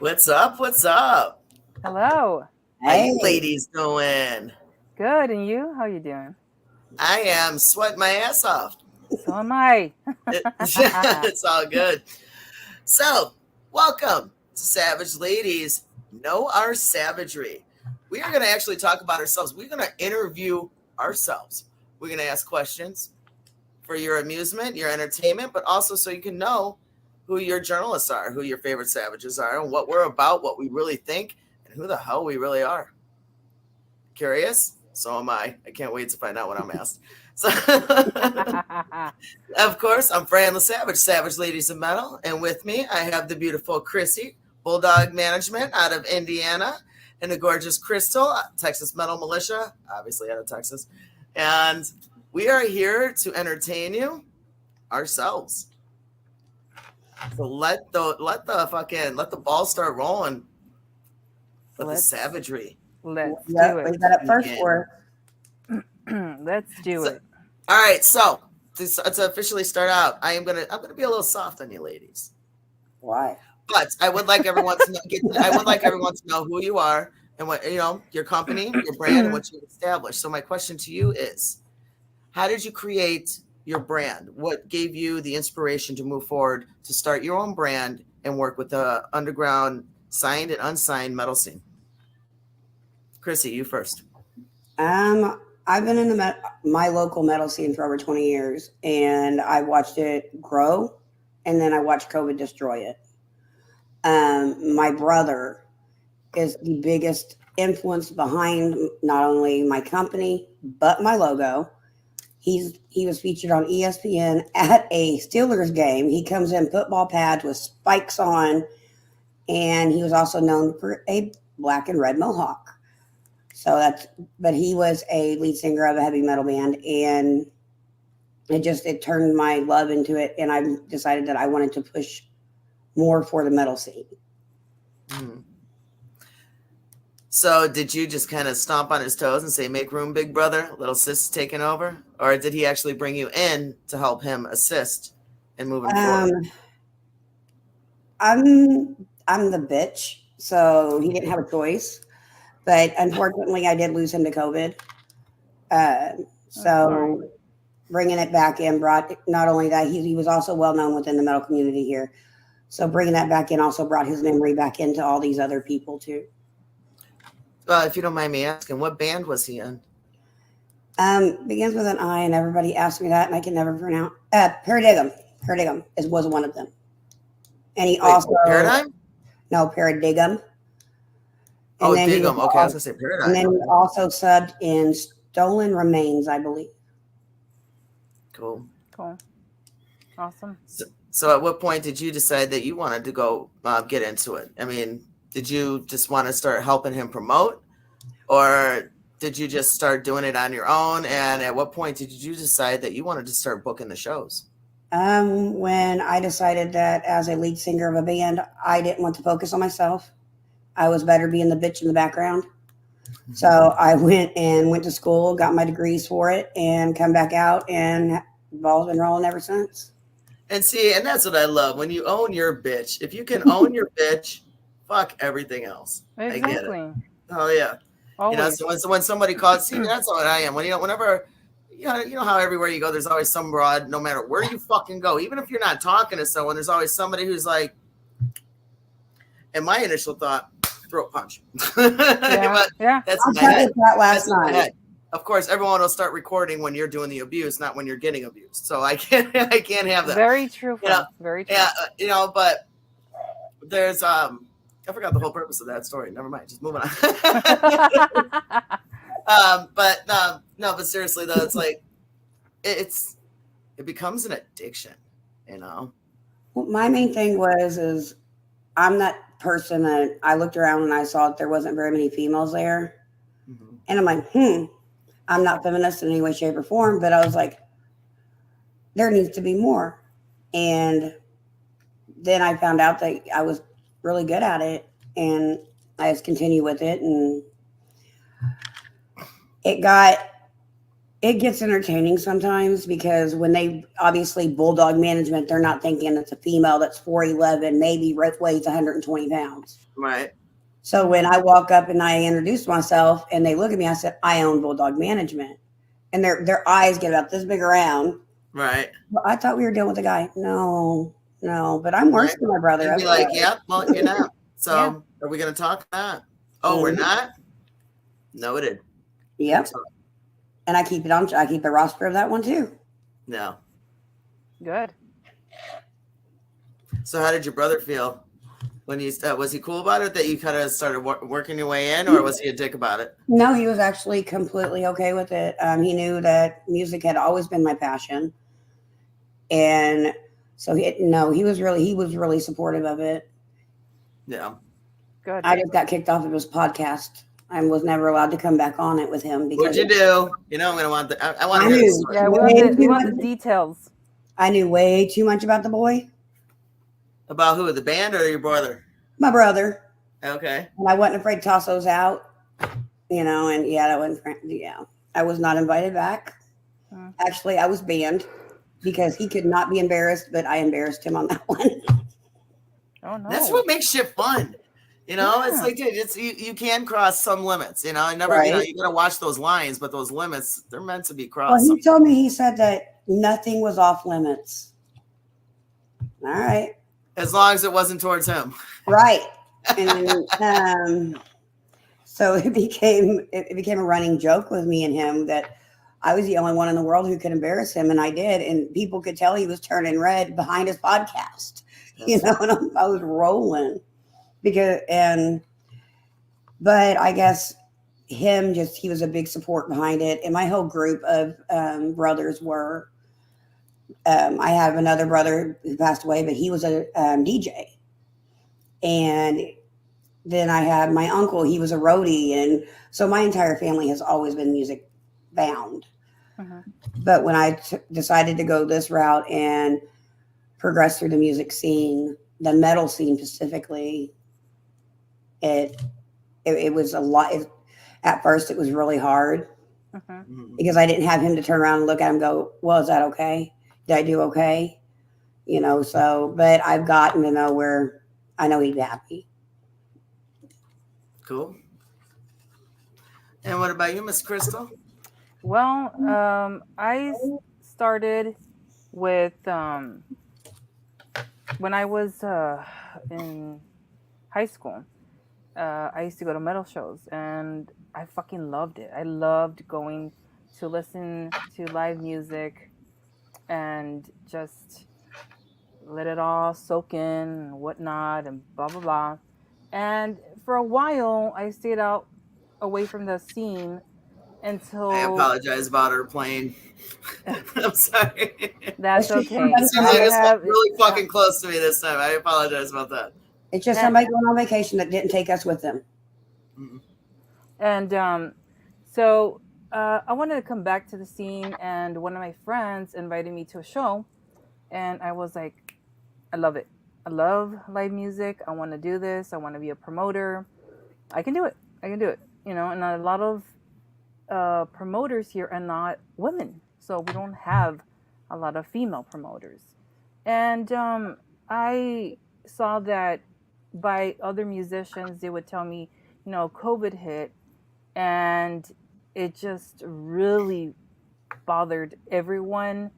What's up? What's up? Hello. How you Hey, ladies doing? Good. And you? How you doing? I am sweating my ass off. So am I. It's all good. So, welcome to Savage Ladies. Know our savagery. We are going to actually talk about ourselves. We're going to interview ourselves. We're going to ask questions for your amusement, your entertainment, but also so you can know who your journalists are, who your favorite savages are, and what we're about, what we really think, and who the hell we really are. Curious? So am I. I can't wait to find out what I'm asked. So, of course, I'm Fran the Savage, Savage Ladies of Metal, and with me I have the beautiful Chrissy, Bulldog Management out of Indiana, and the gorgeous Crystal, Texas Metal Militia, obviously out of Texas, and we are here to entertain you ourselves. So let the ball start rolling with the savagery. Let's do we it. got it first for Let's do it. All right, so to officially start out, I'm gonna be a little soft on you, ladies. why? But I would like everyone to know who you are and what your company, your brand, and what you established. So my question to you is, how did you create your brand? What gave you the inspiration to move forward to start your own brand and work with the underground signed and unsigned metal scene? Chrissy, you first. I've been in my local metal scene for over 20 years, and I watched it grow, and then I watched COVID destroy it. My brother is the biggest influence behind not only my company but my logo. He was featured on ESPN at a Steelers game. He comes in football pads with spikes on, and he was also known for a black and red mohawk. But he was a lead singer of a heavy metal band, and it turned my love into it, and I decided that I wanted to push more for the metal scene. Mm-hmm. So did you just kind of stomp on his toes and say, make room, big brother, little sis is taking over? Or did he actually bring you in to help him assist in moving forward? I'm the bitch, so he didn't have a choice. But unfortunately, I did lose him to COVID. So bringing it back in brought not only that, he was also well known within the metal community here. So bringing that back in also brought his memory back into all these other people too. If you don't mind me asking, what band was he in? Begins with an I, and everybody asks me that, and I can never pronounce. Paradigm. Paradigm was one of them. And he also Paradigm? No, Paradigm. And Digum. Okay, I was gonna say Paradigm. And then he also subbed in Stolen Remains, I believe. Cool. Awesome. So at what point did you decide that you wanted to go get into it? I mean, did you just want to start helping him promote, or did you just start doing it on your own? And at what point did you decide that you wanted to start booking the shows? When I decided that as a lead singer of a band, I didn't want to focus on myself. I was better being the bitch in the background. So I went to school, got my degrees for it, and come back out, and the ball's been rolling ever since. And see, and that's what I love. When you own your bitch, if you can own your bitch, fuck everything else. Exactly. I get it. Oh yeah. Always. So when somebody calls, see, that's what I am. Whenever you know how everywhere you go, there's always some broad, no matter where you fucking go, even if you're not talking to someone, there's always somebody who's like, and my initial thought, throat punch. Yeah. That's I'll tell you that last night. Of course, everyone will start recording when you're doing the abuse, not when you're getting abused. So I can't have that. Very true. Very true. Yeah, but there's I forgot the whole purpose of that story. Never mind. Just moving on. But seriously though, it's like it becomes an addiction, Well, my main thing is I'm that person that I looked around and I saw that there wasn't very many females there. Mm-hmm. And I'm like, I'm not feminist in any way, shape, or form, but I was like, there needs to be more. And then I found out that I was really good at it, and I just continued with it, and it got It gets entertaining sometimes because when they obviously bulldog management, they're not thinking it's a female that's 4'11", maybe weighs 120 pounds. Right. So when I walk up and I introduce myself and they look at me, I said, I own bulldog management. And their eyes get about this big around. Right. Well, I thought we were dealing with a guy. No, but I'm worse than my brother. I'd be like, yeah, well, you're not. So are we going to talk about? Oh, we're not? Noted. Yep. And I keep a roster of that one too. No. Good. So how did your brother feel when you was he cool about it that you kind of started working your way in, or was he a dick about it? No, he was actually completely okay with it. He knew that music had always been my passion. And so he was really supportive of it. Yeah. Good. I just got kicked off of his podcast. I was never allowed to come back on it with him. What'd you do? I'm gonna want I want to hear the story. Yeah, we want the details. I knew way too much about the boy. About who? The band or your brother? My brother. Okay. And I wasn't afraid to toss those out. And that wasn't. I was not invited back. Actually, I was banned because he could not be embarrassed, but I embarrassed him on that one. Oh no. That's what makes shit fun. It's like, dude, you can cross some limits. I never, right. You gotta watch those lines, but those limits, they're meant to be crossed. Well, he told me, he said that nothing was off limits. All right. As long as it wasn't towards him. Right. And so it became a running joke with me and him that I was the only one in the world who could embarrass him, and I did, and people could tell he was turning red behind his podcast. And I was rolling but I guess he was a big support behind it, and my whole group of brothers were. I have another brother who passed away, but he was a DJ, and then I have my uncle. He was a roadie, and so my entire family has always been music bound. But when I decided to go this route and progress through the music scene, the metal scene specifically, it was a lot. At first, it was really hard because I didn't have him to turn around and look at him and go, well, is that okay? Did I do okay? But I've gotten to know where I know he'd be happy. Cool. And what about you, Miss Crystal? Well, I started with when I was in high school. I used to go to metal shows, and I fucking loved it. I loved going to listen to live music and just let it all soak in and whatnot and blah, blah, blah. And for a while, I stayed out away from the scene until... I apologize about her playing. I'm sorry. That's okay. It seems like it's really fucking close to me this time. I apologize about that. It's just somebody going on vacation that didn't take us with them. And so I wanted to come back to the scene, and one of my friends invited me to a show, and I was like, I love it. I love live music. I want to do this. I want to be a promoter. I can do it. And a lot of promoters here are not women, so we don't have a lot of female promoters. And I saw that by other musicians, they would tell me, COVID hit, and it just really bothered everyone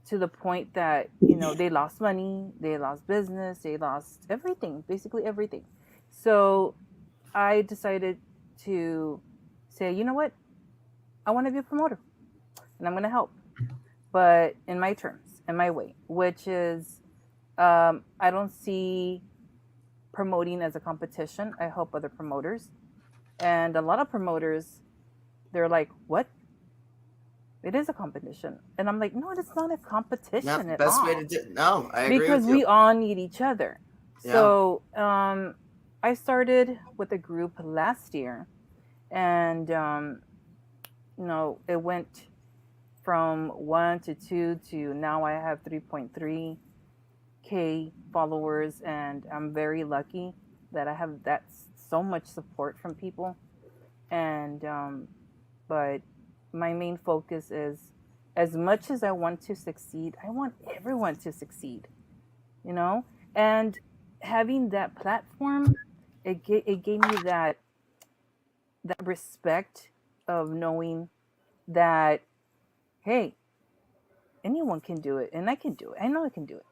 to the point that, they lost money, they lost business, they lost everything, basically everything. So I decided to say, you know what? I want to be a promoter, and I'm going to help, but in my terms, in my way, which is I don't see promoting as a competition. I help other promoters. And a lot of promoters, they're like, what? It is a competition. And I'm like, no, it's not a competition at all. Way to do it. No, I agree because with you. We all need each other. Yeah. So I started with a group last year, and it went from 1 to 2 to now I have 3.3K followers, and I'm very lucky that I have so much support from people. And but my main focus is, as much as I want to succeed, I want everyone to succeed, you know? And having that platform, it gave me that respect of knowing that, hey, anyone can do it and I can do it. I know I can do it.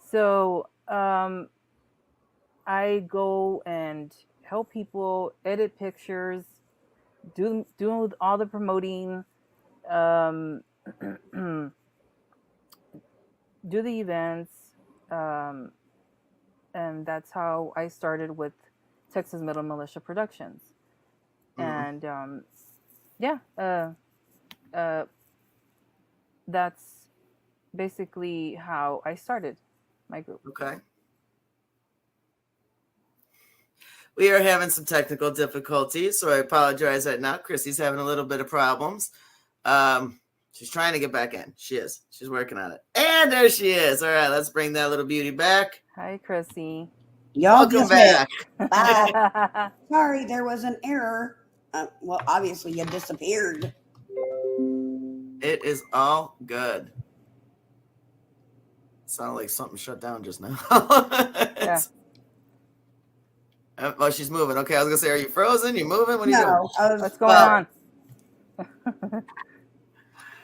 So I go and help people edit pictures, do all the promoting, um, do the events, um, and that's how I started with Texas Metal Militia Productions. And yeah, uh, that's basically how I started my group. Okay. We are having some technical difficulties, so I apologize right now. Chrissy's having a little bit of problems. She's trying to get back in. She is. She's working on it. And there she is. All right, let's bring that little beauty back. Hi, Chrissy. Y'all Welcome back. Bye. Sorry, there was an error. Well, obviously you disappeared. It is all good. Sounded like something shut down just now. Yeah. Oh, she's moving. Okay, I was gonna say, are you frozen? You moving? What are you doing? No, What's going on?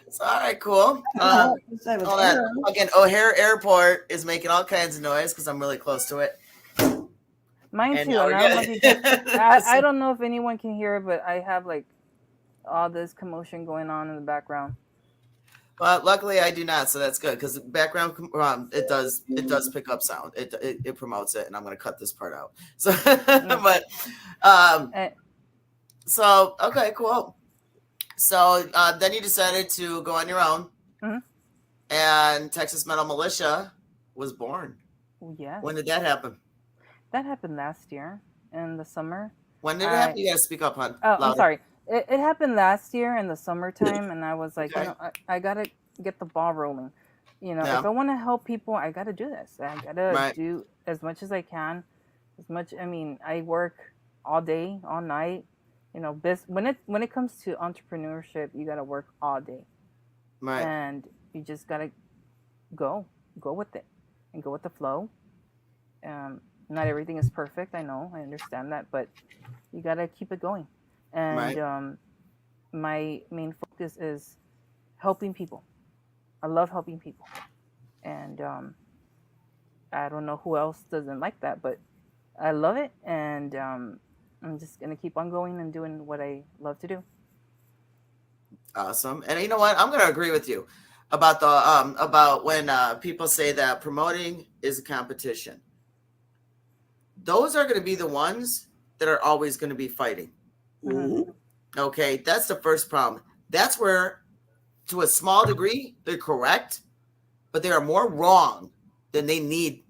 It's all right, cool. Again, O'Hare Airport is making all kinds of noise because I'm really close to it. Mine And too. now And we're I don't, know if good. you can, I don't know if anyone can hear it, but I have like all this commotion going on in the background. Well, luckily I do not, so that's good because background it does pick up sound. It promotes it, and I'm going to cut this part out. So, but so okay, cool. So then you decided to go on your own, and Texas Metal Militia was born. Yeah. When did that happen? That happened last year in the summer. When did it happen? You got to speak up, hon. Oh, I'm sorry. It happened last year in the summertime, and I was like, Okay. I gotta get the ball rolling. If I want to help people, I gotta do this. I gotta do as much as I can. I work all day, all night. When it comes to entrepreneurship, you gotta work all day, and you just gotta go with it, and go with the flow. Not everything is perfect. I know, I understand that, but you gotta keep it going. And my main focus is helping people. I love helping people, and I don't know who else doesn't like that, but I love it, and I'm just gonna keep on going and doing what I love to do. Awesome. And you know what? I'm gonna agree with you about about when people say that promoting is a competition. Those are going to be the ones that are always going to be fighting. Mm-hmm. Okay, that's the first problem. That's where, to a small degree, they're correct, but they are more wrong than they need.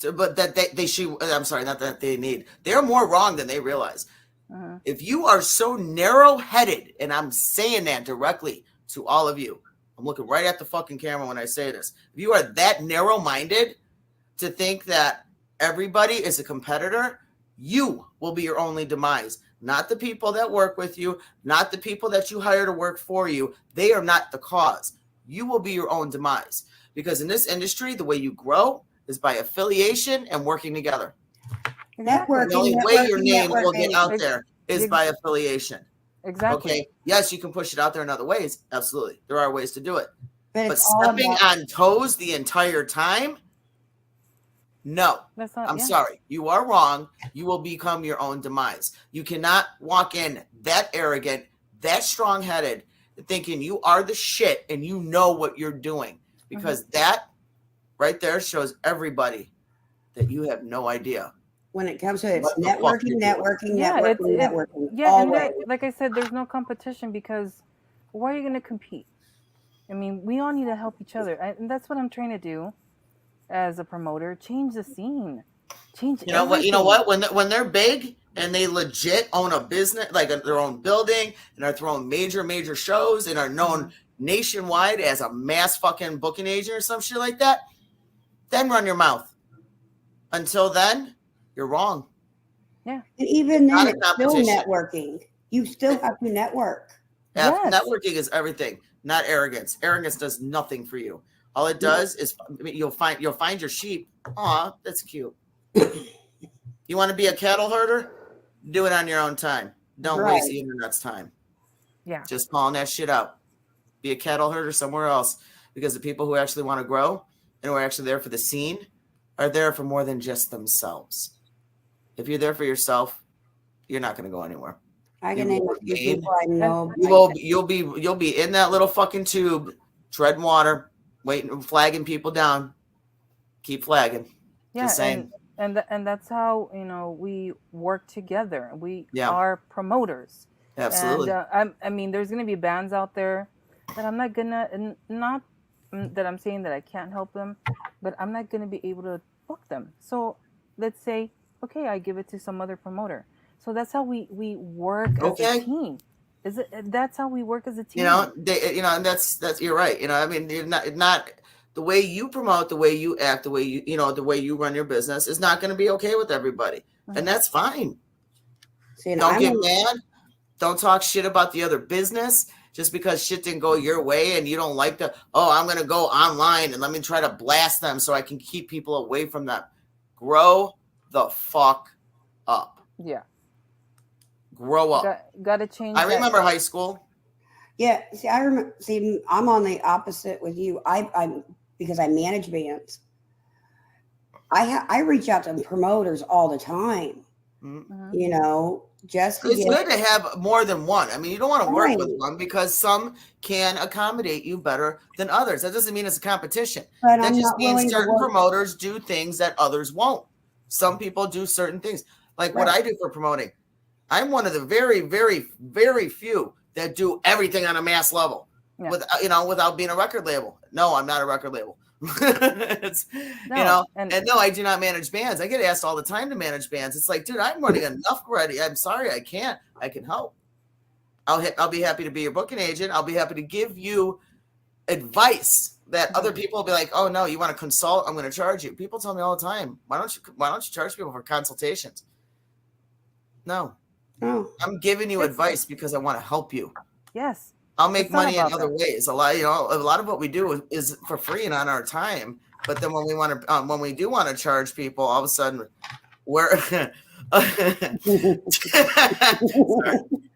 But that they should. I'm sorry, not that they need. They're more wrong than they realize. If you are so narrow-headed, and I'm saying that directly to all of you, I'm looking right at the fucking camera when I say this. If you are that narrow-minded to think that everybody is a competitor, you will be your only demise. Not the people that work with you, not the people that you hire to work for you. They are not the cause. You will be your own demise. Because in this industry, the way you grow is by affiliation and working together. Networking. The only way your name will get out there is by affiliation. Exactly. Okay. Yes, you can push it out there in other ways. Absolutely. There are ways to do it. But stepping on toes the entire time, no, I'm sorry. You are wrong. You will become your own demise. You cannot walk in that arrogant, that strong-headed, thinking you are the shit and you know what you're doing. Because that right there shows everybody that you have no idea. When it comes to it's networking. Yeah, and like I said, there's no competition because why are you going to compete? I mean, we all need to help each other. And that's what I'm trying to do. As a promoter, change the scene, change. You know what? When they're big and they legit own a business, like their own building, and are throwing major shows and are known nationwide as a mass fucking booking agent or some shit like that, then run your mouth. Until then, you're wrong. Yeah. And even then, it's still networking. You still have to network. Yes. Networking is everything, not arrogance. Arrogance does nothing for you. All it does is you'll find your sheep. Aw, that's cute. You want to be a cattle herder? Do it on your own time. Don't waste the internet's time. Yeah. Just calling that shit out. Be a cattle herder somewhere else, because the people who actually want to grow and who are actually there for the scene are there for more than just themselves. If you're there for yourself, you're not going to go anywhere. I can name a few people I know. You'll be in that little fucking tube, treading water, waiting, flagging people down. Keep flagging. Yeah, Just saying. And that's how we work together. We are promoters. Absolutely. And I mean, there's gonna be bands out there that I'm not gonna, and not that I'm saying that I can't help them, but I'm not gonna be able to book them. So let's say, okay, I give it to some other promoter. So that's how we work as a team. That's how we work as a team. And that's you're right. I mean, you're not the way you promote, the way you act, the way the way you run your business is not going to be okay with everybody, and that's fine. Don't get mad. Don't talk shit about the other business just because shit didn't go your way and you don't like I'm going to go online and let me try to blast them so I can keep people away from them. Grow the fuck up. Yeah. Grow up. Got to change. I remember high school. Yeah. See, I remember. See, I'm on the opposite with you. I'm because I manage bands. I reach out to promoters all the time. Mm-hmm. Just it's good to have more than one. I mean, you don't want to work with one because some can accommodate you better than others. That doesn't mean it's a competition. But that just means certain promoters do things that others won't. Some people do certain things, like what I do for promoting. I'm one of the very, very, very few that do everything on a mass level, without being a record label. No, I'm not a record label. I do not manage bands. I get asked all the time to manage bands. It's like, dude, I'm running enough already. I'm sorry, I can't. I can help. I'll be happy to be your booking agent. I'll be happy to give you advice that other people will be like, oh no, you want to consult? I'm going to charge you. People tell me all the time, why don't you charge people for consultations? No. I'm giving you advice because I want to help you. Yes. I'll make money in other ways. A lot of what we do is for free and on our time. But then when we do want to charge people, all of a sudden we're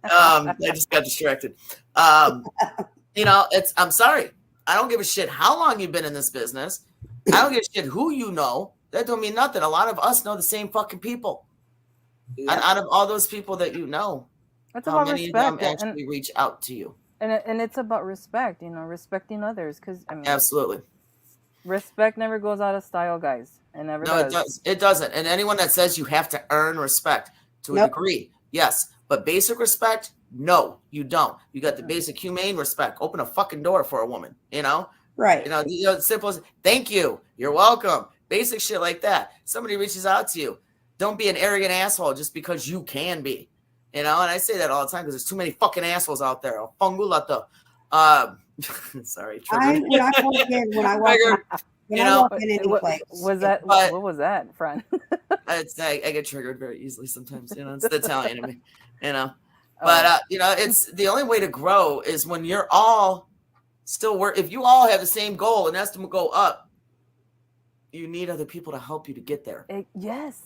I just got distracted. I'm sorry. I don't give a shit how long you've been in this business. I don't give a shit who you know. That don't mean nothing. A lot of us know the same fucking people. And out of all those people that you know, how many of them actually reach out to you? And it's about respect, respecting others. Because absolutely, respect never goes out of style, guys. It never does. It doesn't. And anyone that says you have to earn respect to a degree, yes, but basic respect, no, you don't. You got the basic humane respect. Open a fucking door for a woman. Right. Simple as thank you, you're welcome. Basic shit like that. Somebody reaches out to you. Don't be an arrogant asshole just because you can be. And I say that all the time because there's too many fucking assholes out there. Sorry. When I walk in any place. What was that, friend? I get triggered very easily sometimes. It's the Italian in me. But it's the only way to grow is when you're all still work. If you all have the same goal and that's to go up, you need other people to help you to get there. Yes.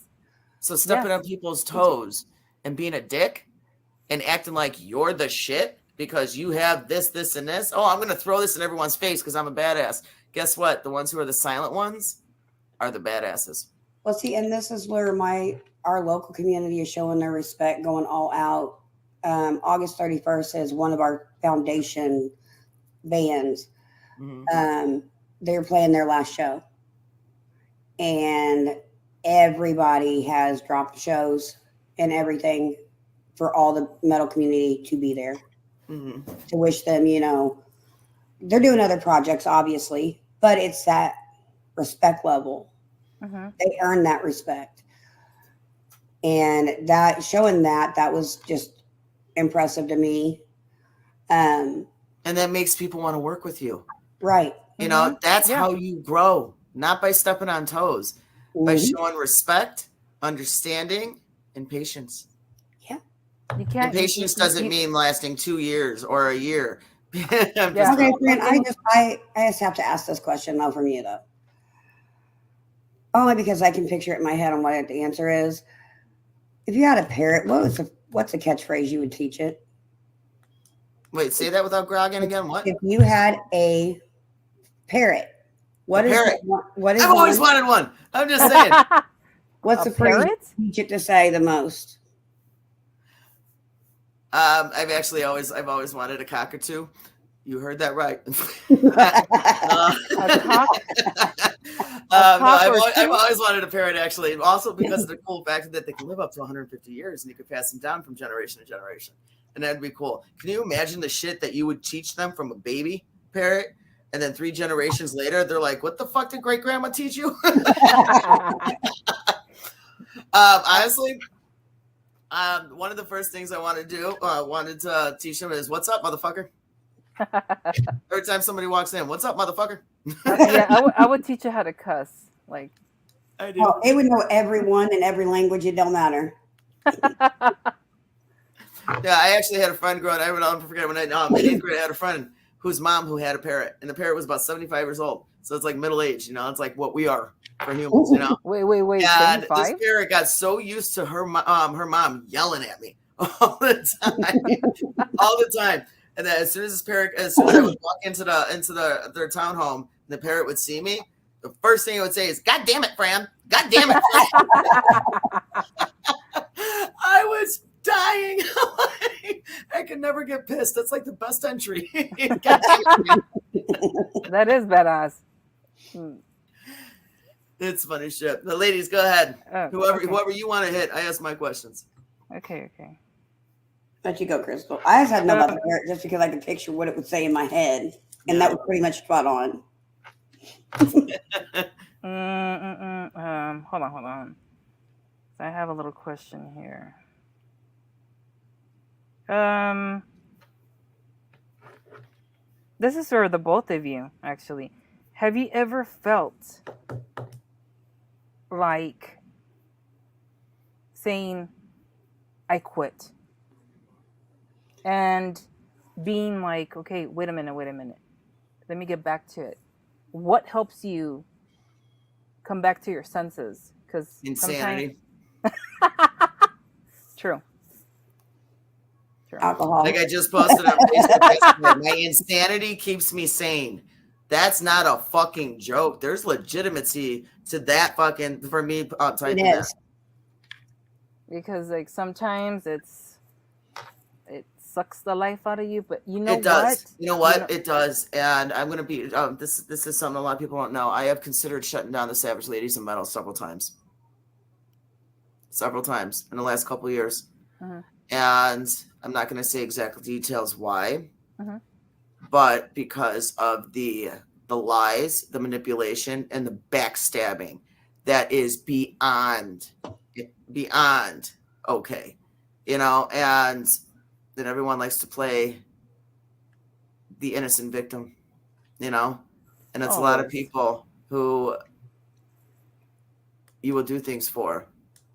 So stepping on people's toes and being a dick and acting like you're the shit because you have this, and this. Oh, I'm going to throw this in everyone's face because I'm a badass. Guess what? The ones who are the silent ones are the badasses. Well, see, and this is where our local community is showing their respect, going all out. August 31st is one of our foundation bands. Mm-hmm. They're playing their last show. And everybody has dropped shows and everything for all the metal community to be there. Mm-hmm. To wish them, they're doing other projects, obviously, but it's that respect level. Mm-hmm. They earn that respect. And that showing that was just impressive to me. And that makes people want to work with you. Right. That's how you grow, not by stepping on toes, by showing respect, understanding, and patience. Yeah. You can't. And patience doesn't mean lasting 2 years or a year. Okay, friend, I just have to ask this question though from you though. Only because I can picture it in my head on what the answer is. If you had a parrot, what's a catchphrase you would teach it? Wait, say that without grogging again. What? If you had a parrot, what is I've always wanted one. I'm just saying. What's the phrase you teach it to say the most? I've always wanted a cockatoo. You heard that right. I've always wanted a parrot, actually, also because of the cool fact that they can live up to 150 years and you could pass them down from generation to generation. And that'd be cool. Can you imagine the shit that you would teach them from a baby parrot? And then 3 generations later, they're like, what the fuck did great grandma teach you? Honestly, one of the first things I wanted to teach them is, what's up, motherfucker? Every time somebody walks in, what's up, motherfucker? Yeah, I would teach you how to cuss. Like, I do. Oh, it would know everyone in every language. It don't matter. Yeah, I actually had a friend growing. I would never forget when in 8th grade, I had a friend whose mom who had a parrot, and the parrot was about 75 years old. So it's like middle age, you know. It's like what we are for humans, you know. Wait. And 75? This parrot got so used to her mom yelling at me all the time, And then as soon as I would walk into their townhome, the parrot would see me. The first thing it would say is, "God damn it, Fran! God damn it, Fran!" I was dying. I could never get pissed. That's like the best entry. That is badass. It's funny shit. The ladies, go ahead. Oh, whoever you want to hit, I ask my questions. Okay. Let you go, Crystal. I just had to know about the parrot just because I could picture what it would say in my head, and that was pretty much spot on. Hold on. I have a little question here. This is for the both of you, actually. Have you ever felt like saying, "I quit," and being like, "Okay, wait a minute. Let me get back to it." What helps you come back to your senses? Because insanity. True. Alcohol. Like I just posted on Facebook, my insanity keeps me sane. That's not a fucking joke. There's legitimacy to that fucking, for me, typing that. Because like sometimes it sucks the life out of you, but you know it does. what? You know what? It does. And I'm gonna be this is something a lot of people don't know. I have considered shutting down the Savage Ladies of Metal several times in the last couple of years. Uh-huh. And I'm not going to say exact details why, uh-huh. but because of the lies, the manipulation, and the backstabbing that is beyond okay, you know, and then everyone likes to play the innocent victim, you know, and it's a lot of people who you will do things for,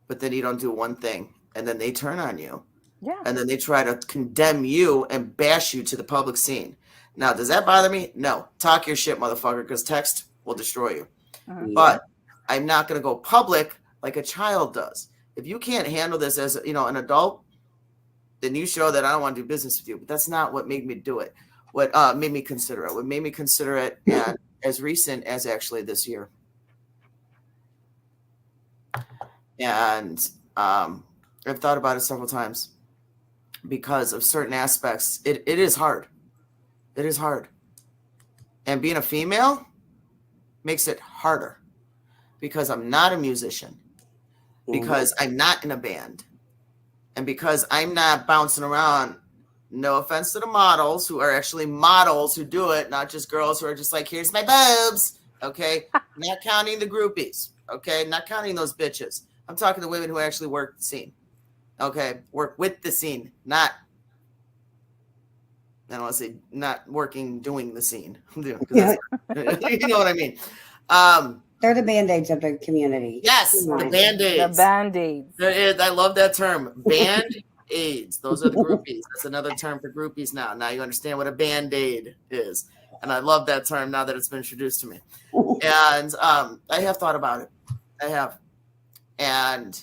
but then you don't do one thing, and then they turn on you. Yeah. And then they try to condemn you and bash you to the public scene. Now, does that bother me? No. Talk your shit, motherfucker, because text will destroy you. Uh-huh. But I'm not going to go public like a child does. If you can't handle this as, you know, an adult, then you show that I don't want to do business with you. But that's not what made me do it. What made me consider it. What made me consider it as recent as actually this year. And I've thought about it several times. Because of certain aspects, it is hard. It is hard. And being a female makes it harder. Because I'm not a musician. Because I'm not in a band. And because I'm not bouncing around, no offense to the models who are actually models who do it, not just girls who are just like, here's my boobs. Okay? Not counting the groupies. Okay? Not counting those bitches. I'm talking to women who actually work the scene. Okay, work with the scene, not, I don't want to say not working, doing the scene. You know what I mean? They're the Band-Aids of the community. Yes, the Band-Aids. The Band-Aids. I love that term. AIDS. Those are the groupies. That's another term for groupies now. Now you understand what a band-aid is. And I love that term now that it's been introduced to me. And I have thought about it. I have. And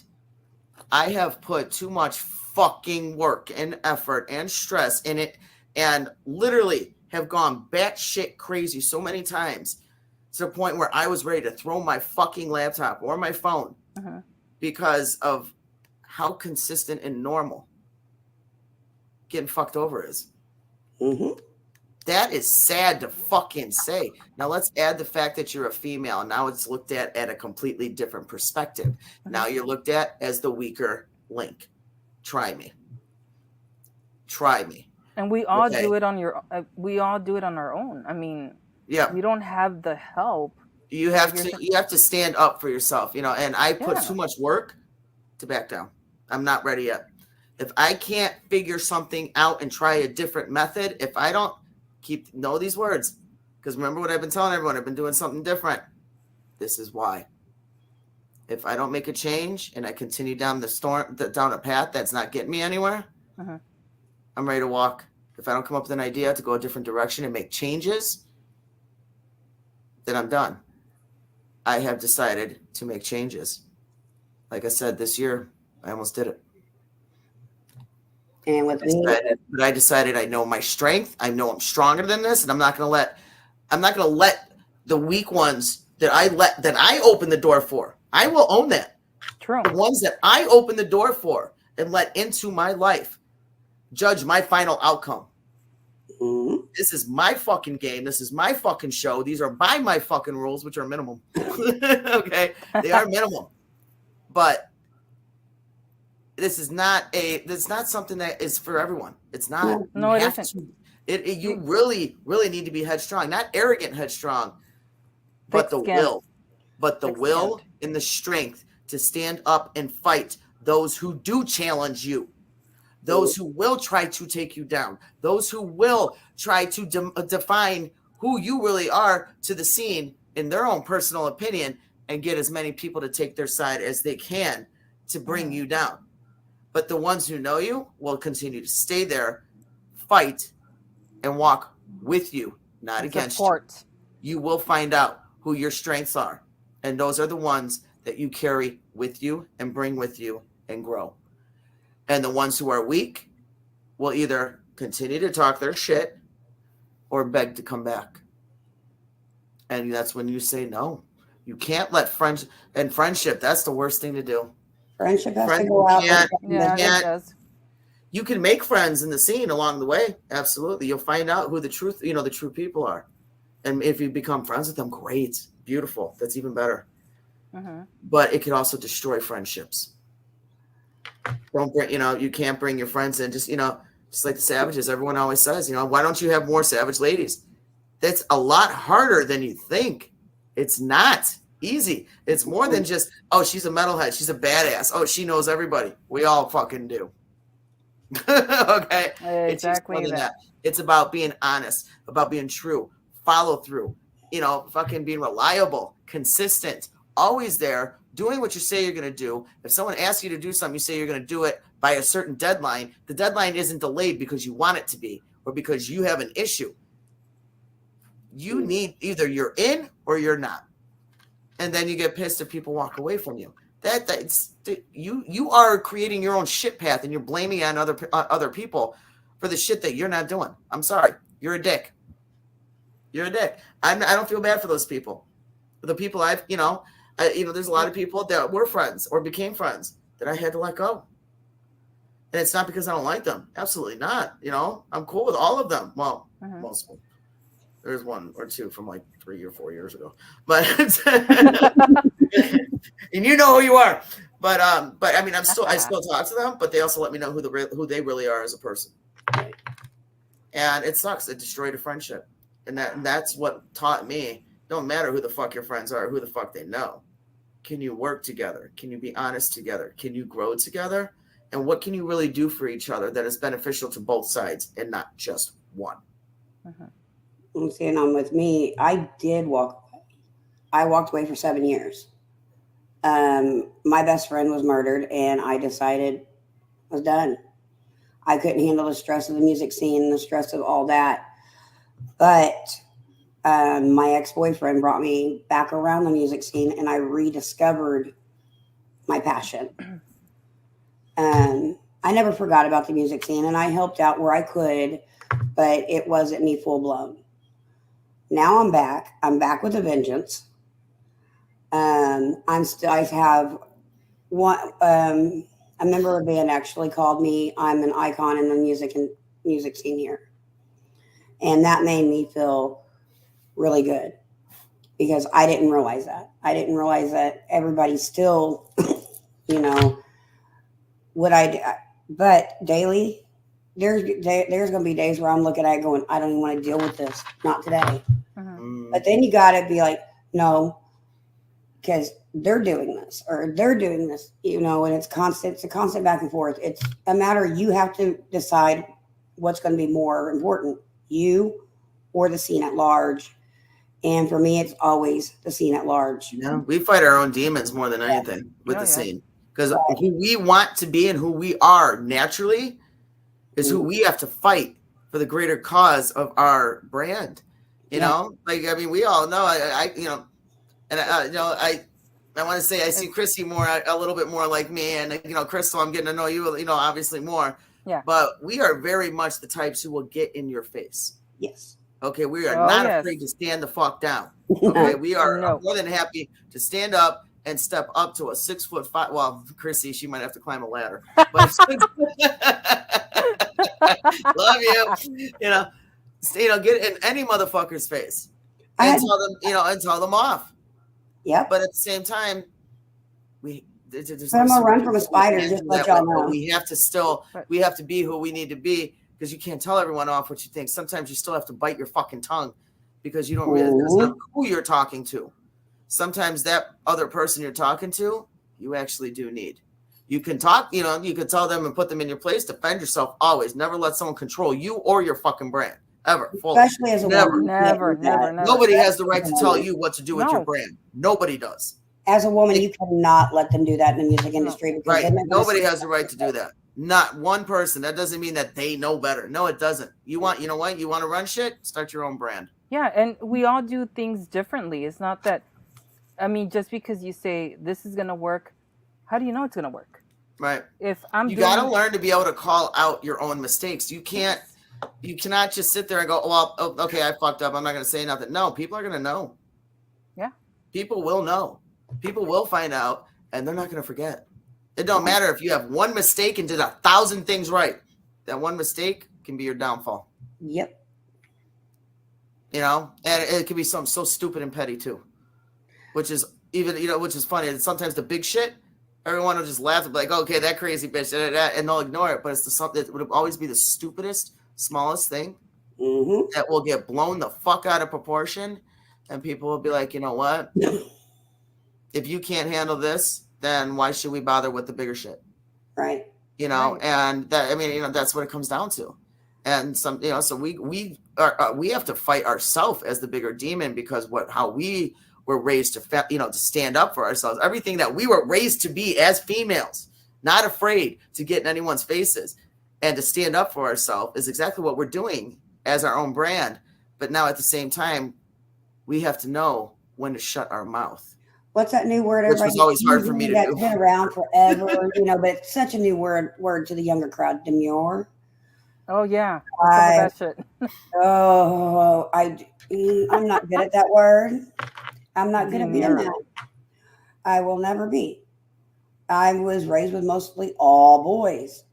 I have put too much fucking work and effort and stress in it, and literally have gone batshit crazy so many times to the point where I was ready to throw my fucking laptop or my phone because of how consistent and normal getting fucked over is. That is sad to fucking say. Now let's add the fact that you're a female. Now it's looked at a completely different perspective. Now you're looked at as the weaker link. Try me. And we all do it on we all do it on our own. I mean, we don't have the help. You have to stand up for yourself, you know, and I put too much work to back down. I'm not ready yet. If I can't figure something out and try a different method, if I don't know these words, because remember what I've been telling everyone, I've been doing something different. This is why. If I don't make a change and I continue down down a path that's not getting me anywhere, I'm ready to walk. If I don't come up with an idea to go a different direction and make changes, then I'm done. I have decided to make changes. Like I said, this year, I almost did it. And with me, but I decided I know my strength. I know I'm stronger than this, and I'm not going to let the weak ones that I open the door for. I will own that. True. The ones that I open the door for and let into my life judge my final outcome. This is my fucking game. This is my fucking show. These are by my fucking rules, which are minimum. Okay, they are minimum, but this is not something that is for everyone. It's not. No, it isn't. You really need to be headstrong, not arrogant headstrong, but the will. But the will and the strength to stand up and fight those who do challenge you, those who will try to take you down, those who will try to define who you really are to the scene in their own personal opinion and get as many people to take their side as they can to bring you down. But the ones who know you will continue to stay there, fight, and walk with you, not against you. You will find out who your strengths are. And those are the ones that you carry with you and bring with you and grow. And the ones who are weak will either continue to talk their shit or beg to come back. And that's when you say no. You can't let friendship, that's the worst thing to do. Friendship has to go out. Yeah, it does. You can make friends in the scene along the way. Absolutely. You'll find out who the true people are. And if you become friends with them, great. Beautiful. That's even better. But it can also destroy friendships. Don't bring, you can't bring your friends in. Just like the Savages, everyone always says, why don't you have more Savage ladies? That's a lot harder than you think. It's not easy. It's more than just, oh, she's a metalhead. She's a badass. Oh, she knows everybody. We all fucking do. Okay. Exactly that. It's about being honest, about being true, follow through, fucking being reliable, consistent, always there, doing what you say you're going to do. If someone asks you to do something, you say you're going to do it by a certain deadline. The deadline isn't delayed because you want it to be or because you have an issue. You need either you're in or you're not. And then you get pissed if people walk away from you. You are creating your own shit path and you're blaming on other people for the shit that you're not doing. I'm sorry. You're a dick. You're a dick. I don't feel bad for those people. The people there's a lot of people that were friends or became friends that I had to let go. And it's not because I don't like them. Absolutely not. I'm cool with all of them. Well, most of them. There's one or two from like 3 or 4 years ago, but and you know who you are. But I mean, I still talk to them, but they also let me know who they really are as a person. And it sucks. It destroyed a friendship, and that's what taught me. Don't matter who the fuck your friends are, who the fuck they know. Can you work together? Can you be honest together? Can you grow together? And what can you really do for each other that is beneficial to both sides and not just one? I'm saying with me, I did walk away. I walked away for 7 years. My best friend was murdered, and I decided I was done. I couldn't handle the stress of the music scene and the stress of all that. But my ex-boyfriend brought me back around the music scene, and I rediscovered my passion. I never forgot about the music scene, and I helped out where I could, but it wasn't me full blown. Now I'm back. I'm back with a vengeance. I have one. A member of a band actually called me. I'm an icon in the music scene here, and that made me feel really good because I didn't realize that. I didn't realize that everybody still, what I do. But daily, there's going to be days where I'm looking at it going, I don't even want to deal with this. Not today. But then you got to be like, no, because they're doing this or they're doing this, and it's constant. It's a constant back and forth. It's a matter you have to decide what's going to be more important, you or the scene at large. And for me, it's always the scene at large. We fight our own demons more than anything with the scene. Because who we want to be and who we are naturally is who we have to fight for the greater cause of our brand. You know, like, I mean, we all know, I want to say I see Chrissy a little bit more like me, and Crystal, I'm getting to know you, obviously more. Yeah. But we are very much the types who will get in your face. Yes. Okay, we are not afraid to stand the fuck down. Okay, we are more than happy to stand up and step up to a 6'5". Well, Chrissy, she might have to climb a ladder. But love you. Get in any motherfucker's face and tell them, and tell them off. Yeah. But at the same time, I'm gonna run from a spider. Just let y'all know. We have to be who we need to be, because you can't tell everyone off what you think. Sometimes you still have to bite your fucking tongue because you don't realize who you're talking to. Sometimes that other person you're talking to, you actually do need. You can talk, you can tell them and put them in your place. Defend yourself always. Never let someone control you or your fucking brand. Ever. Especially as a woman. Never. Nobody has the right to tell you what to do with your brand. Nobody does. As a woman, you cannot let them do that in the music industry. Because nobody has the right to do that. Not one person. That doesn't mean that they know better. No, it doesn't. You want to run shit? Start your own brand. Yeah, and we all do things differently. It's not that, just because you say this is going to work, how do you know it's going to work? Right. You got to learn to be able to call out your own mistakes. You cannot just sit there and go, well, okay, I fucked up. I'm not going to say nothing. No, people are going to know. Yeah. People will know. People will find out, and they're not going to forget. It don't matter if you have one mistake and did 1,000 things right. That one mistake can be your downfall. Yep. And it can be something so stupid and petty too, which is funny. And sometimes the big shit, everyone will just laugh and be like, okay, that crazy bitch, and they'll ignore it. But it's it would always be the stupidest, smallest thing that will get blown the fuck out of proportion. And people will be like, you know what? If you can't handle this, then why should we bother with the bigger shit? Right. And that, that's what it comes down to. And so we have to fight ourselves as the bigger demon, because how we were raised to, to stand up for ourselves. Everything that we were raised to be as females, not afraid to get in anyone's faces and to stand up for ourselves, is exactly what we're doing as our own brand. But now at the same time, we have to know when to shut our mouth. What's that new word? Which was always hard for me to do. That's been around forever, but it's such a new word to the younger crowd. Demure. Oh yeah, that shit. I'm not good at that word. I'm not good at being that. I will never be. I was raised with mostly all boys.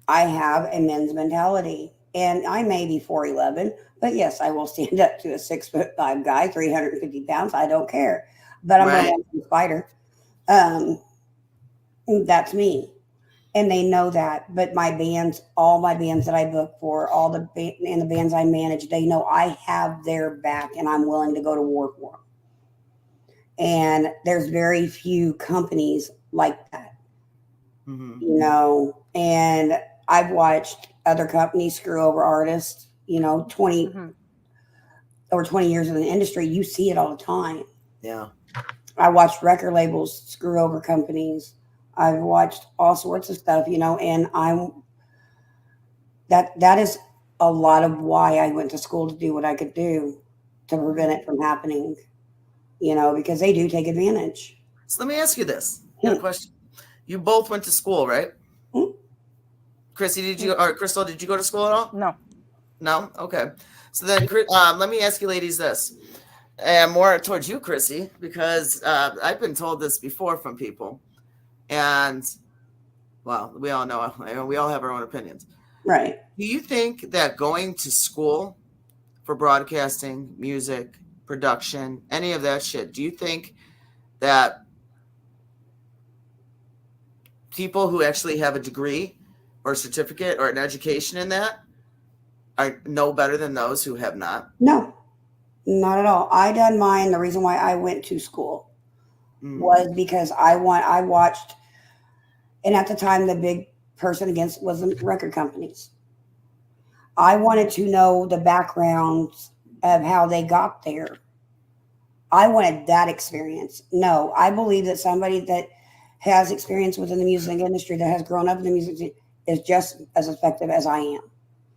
I have a men's mentality, and I may be 4'11", but yes, I will stand up to a 6'5" guy, 350 pounds. I don't care, but I'm a fighter. That's me. And they know that. But all my bands that I book for, and the bands I manage, they know I have their back and I'm willing to go to war for them. And there's very few companies like that, and I've watched other companies screw over artists, 20 years in the industry. You see it all the time. Yeah. I watched record labels screw over companies. I've watched all sorts of stuff, and that is a lot of why I went to school, to do what I could do to prevent it from happening, because they do take advantage. So let me ask you this. I got a question. You both went to school, right? Chrissy, Crystal, did you go to school at all? No. No? Okay. So then let me ask you ladies this. And more towards you, Chrissy, because I've been told this before from people. And, well, we all know, we all have our own opinions. Right. Do you think that going to school for broadcasting, music, production, any of that shit, do you think that people who actually have a degree or a certificate or an education in that are know better than those who have not? No, not at all. I done mine. The reason why I went to school was because I watched, and at the time the big person against was the record companies. I wanted to know the backgrounds of how they got there. I wanted that experience. No, I believe that somebody that has experience within the music industry, that has grown up in the music, is just as effective as I am.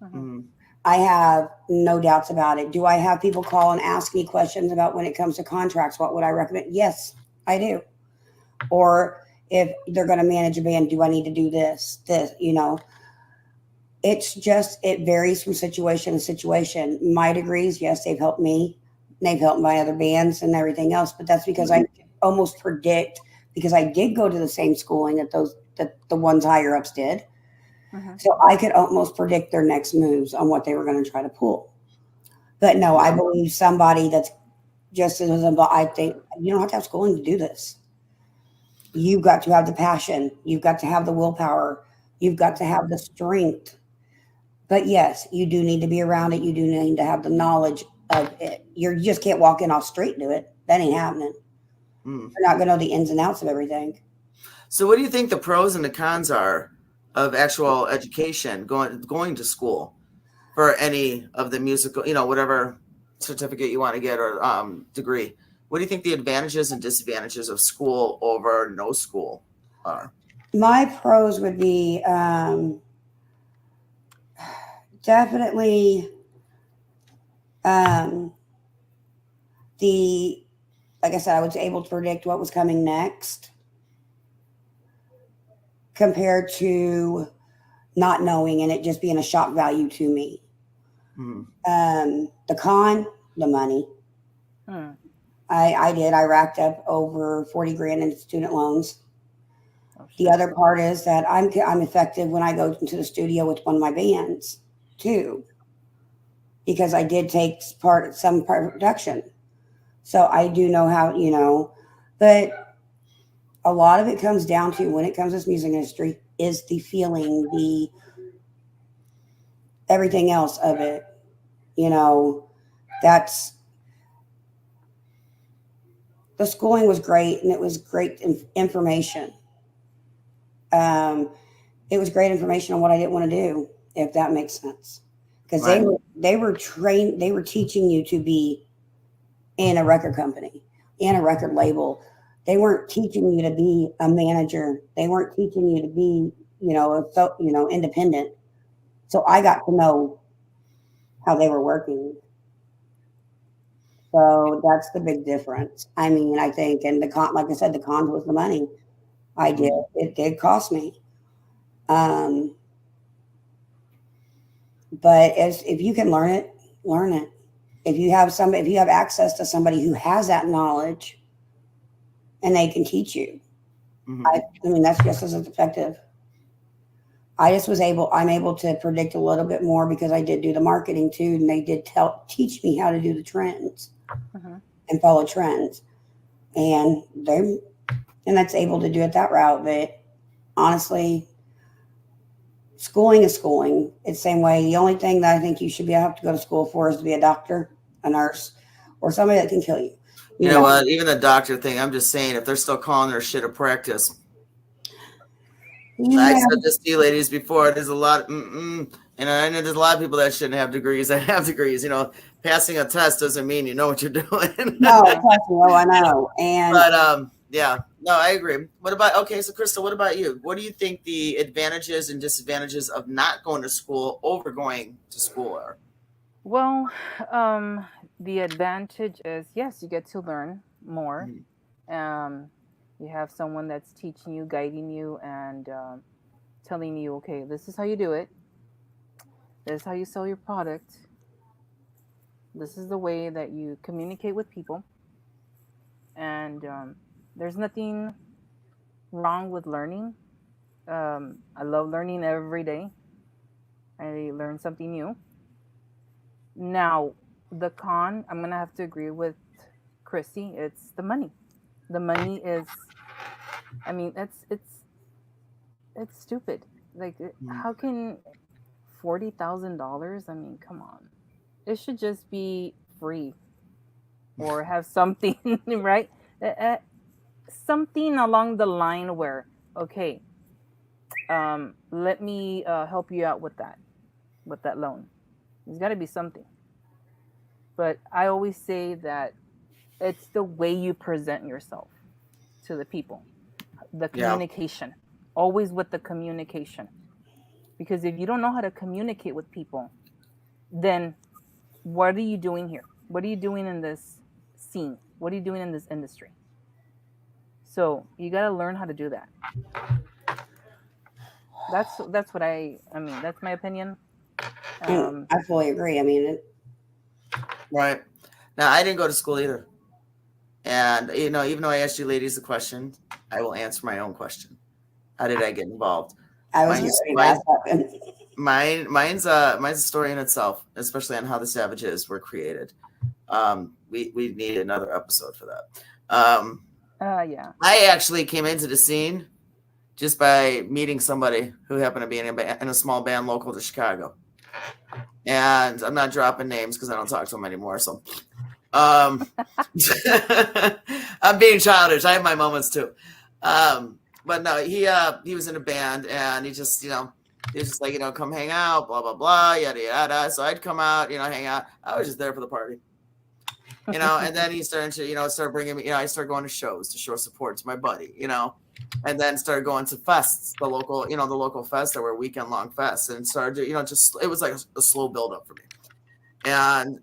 Mm-hmm. I have no doubts about it. Do I have people call and ask me questions about when it comes to contracts? What would I recommend? Yes, I do. Or if they're going to manage a band, do I need to do this? It's just, it varies from situation to situation. My degrees, yes, they've helped me. They've helped my other bands and everything else. But that's because I almost predict, because I did go to the same schooling that the ones higher ups did. So I could almost predict their next moves on what they were going to try to pull. But no, I believe somebody that's just as involved. I think you don't have to have schooling to do this. You've got to have the passion. You've got to have the willpower. You've got to have the strength. But yes, you do need to be around it. You do need to have the knowledge of it. You just can't walk in off straight and do it. That ain't happening. You're not going to know the ins and outs of everything. So what do you think the pros and the cons are of actual education, going to school for any of the musical, whatever certificate you want to get or degree? What do you think the advantages and disadvantages of school over no school are? My pros would be definitely like I said, I was able to predict what was coming next, compared to not knowing and it just being a shock value to me. The con, the money. I racked up over 40 grand in student loans. The other part is that I'm effective when I go into the studio with one of my bands too, because I did take some part of production. So I do know how, but a lot of it comes down to, when it comes to this music industry, is the feeling, the everything else of it. That's, the schooling was great, and it was great information. It was great information on what I didn't want to do, if that makes sense. Because they were teaching you to be in a record company, in a record label. They weren't teaching you to be a manager. They weren't teaching you to be, independent. So I got to know how they were working. So that's the big difference. I mean, I think, and like I said, the cons was the money. It did cost me. But if you can learn it, learn it. If you have access to somebody who has that knowledge and they can teach you, I mean, that's just as effective. I'm able to predict a little bit more because I did do the marketing too. And they did teach me how to do the trends and follow trends. And that's able to do it that route. But honestly, schooling is schooling. It's the same way. The only thing that I think you should have to go to school for is to be a doctor, a nurse, or somebody that can kill you. You know what? Even the doctor thing, I'm just saying, if they're still calling their shit a practice. I said this to you ladies before. There's a lot, and I know there's a lot of people that shouldn't have degrees that have degrees. Passing a test doesn't mean you know what you're doing. No, I know. And yeah, No, I agree. What about, okay, so Crystal, what about you? What do you think the advantages and disadvantages of not going to school over going to school are? Well, um, the advantage is yes, you get to learn more. Mhm. Um, you have someone that's teaching you, guiding you, and telling you, okay, this is how you do it. This is how you sell your product. This is the way that you communicate with people. And there's nothing wrong with learning. I love learning every day. I learn something new. Now, the con, I'm gonna have to agree with Chrissy. It's the money. The money is, I mean, it's stupid. Like, Mhm. how can $40,000? I mean, come on. It should just be free or have something, right? Uh, uh, Something along the line where, okay, let me help you out with that loan. There's got to be something. But I always say that it's the way you present yourself to the people, the Yeah. communication, always with the communication. Because if you don't know how to communicate with people, then what are you doing here? What are you doing in this scene? What are you doing in this industry? So you got to learn how to do that. That's what I mean. That's my opinion. Um, I fully agree. I mean, Right. Now, I didn't go to school either. And, even though I asked you ladies the question, I will answer my own question. How did I get involved? I was Mine, just ready to mine, ask that. mine's a story in itself, especially on how the Savages were created. We need another episode for that. yeah. I actually came into the scene just by meeting somebody who happened to be in a small band local to Chicago. And I'm not dropping names because I don't talk to them anymore. So I'm being childish. I have my moments too. But no, he was in a band and he just, he was just like, come hang out, blah, blah, blah, yada, yada. So I'd come out, hang out. I was just there for the party. And then he started to, start bringing me, I started going to shows to show support to my buddy, and then started going to fests, the local fests that were weekend long fests, and started, just, it was like a slow build up for me. And